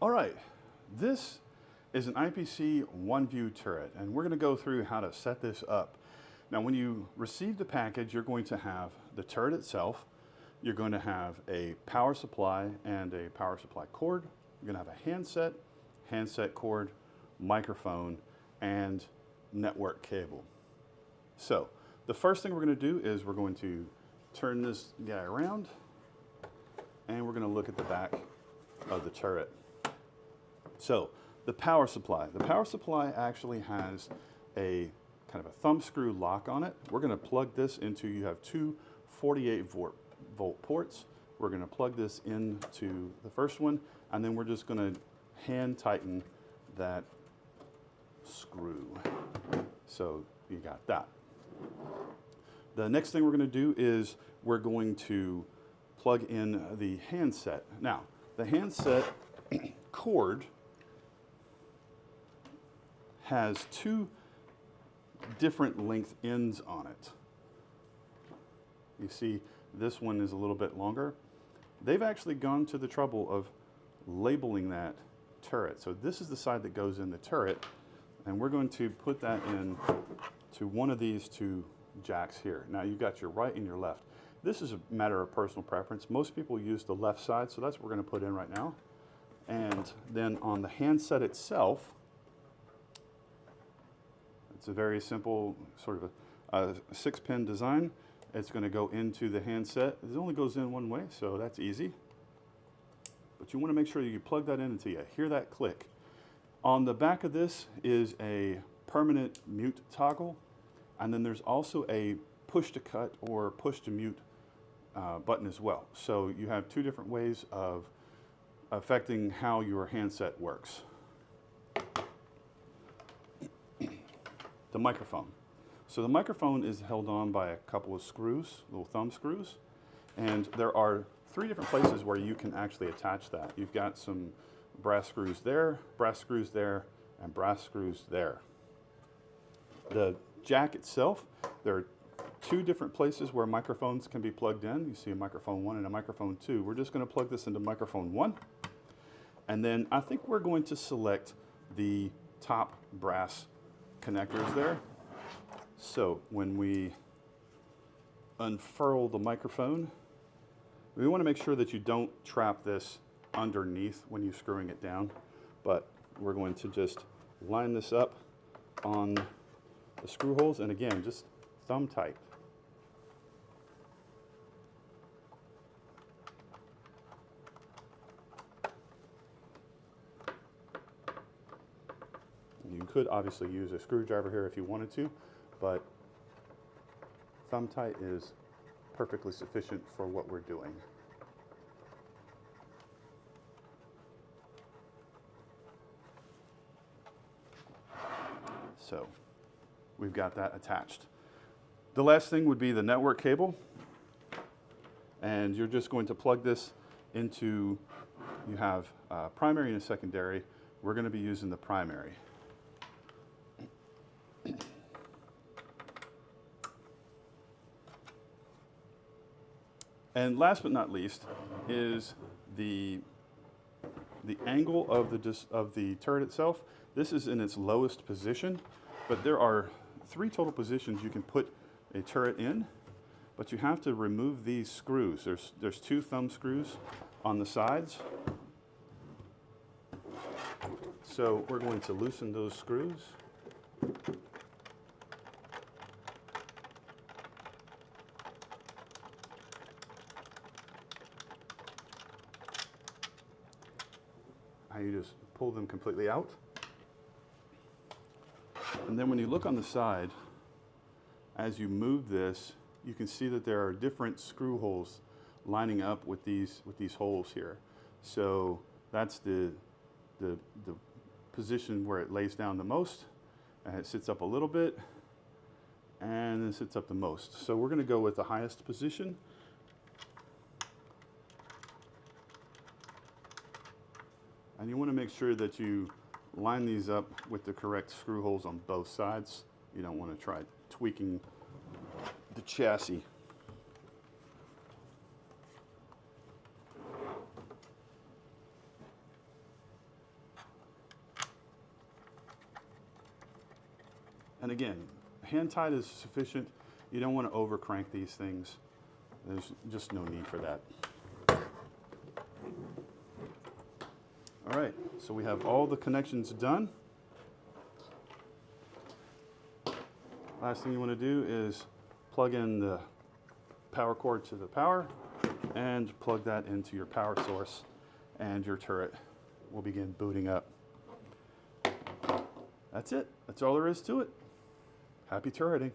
All right, this is an IPC OneView turret, and we're going to go through how to set this up. Now, when you receive the package, you're going to have the turret itself, you're going to have a power supply and a power supply cord, you're going to have a handset cord, microphone, and network cable. So, the first thing we're going to do is we're going to turn this guy around, and we're going to look at the back of the turret. So, the power supply. The power supply actually has a kind of a thumb screw lock on it. We're going to plug this into, you have two 48 volt ports. We're going to plug this into the first one, and then we're just going to hand tighten that screw. So you got that. The next thing we're going to do is we're going to plug in the handset. Now, the handset cord has two different length ends on it. You see, this one is a little bit longer. They've actually gone to the trouble of labeling that turret. So this is the side that goes in the turret, and we're going to put that in to one of these two jacks here. Now you've got your right and your left. This is a matter of personal preference. Most people use the left side, so that's what we're going to put in right now. And then on the handset itself, it's a very simple sort of a 6-pin design. It's going to go into the handset. It only goes in one way, so that's easy. But you want to make sure you plug that in until you hear that click. On the back of this is a permanent mute toggle, and then there's also a push to cut or push to mute button as well. So you have two different ways of affecting how your handset works. The microphone. So the microphone is held on by a couple of screws, little thumb screws, and there are three different places where you can actually attach that. You've got some brass screws there, and brass screws there. The jack itself, there are two different places where microphones can be plugged in. You see a microphone 1 and a microphone 2. We're just going to plug this into microphone 1, and then I think we're going to select the top brass connectors there. So when we unfurl the microphone, we want to make sure that you don't trap this underneath when you're screwing it down, but we're going to just line this up on the screw holes, and again, just thumb tight. You could obviously use a screwdriver here if you wanted to, but thumb tight is perfectly sufficient for what we're doing. So we've got that attached. The last thing would be the network cable, and you're just going to plug this into, you have a primary and a secondary. We're going to be using the primary. And last but not least is the angle of the turret itself. This is in its lowest position, but there are three total positions you can put a turret in, but you have to remove these screws. There's two thumb screws on the sides. So we're going to loosen those screws. You just pull them completely out. And then when you look on the side, as you move this, you can see that there are different screw holes lining up with these holes here. So that's the position where it lays down the most, and it sits up a little bit, and then sits up the most. So we're going to go with the highest position. And you want to make sure that you line these up with the correct screw holes on both sides. You don't want to try tweaking the chassis. And again, hand tight is sufficient. You don't want to over crank these things. There's just no need for that. All right, so we have all the connections done. Last thing you want to do is plug in the power cord to the power and plug that into your power source, and your turret will begin booting up. That's it. That's all there is to it. Happy turreting.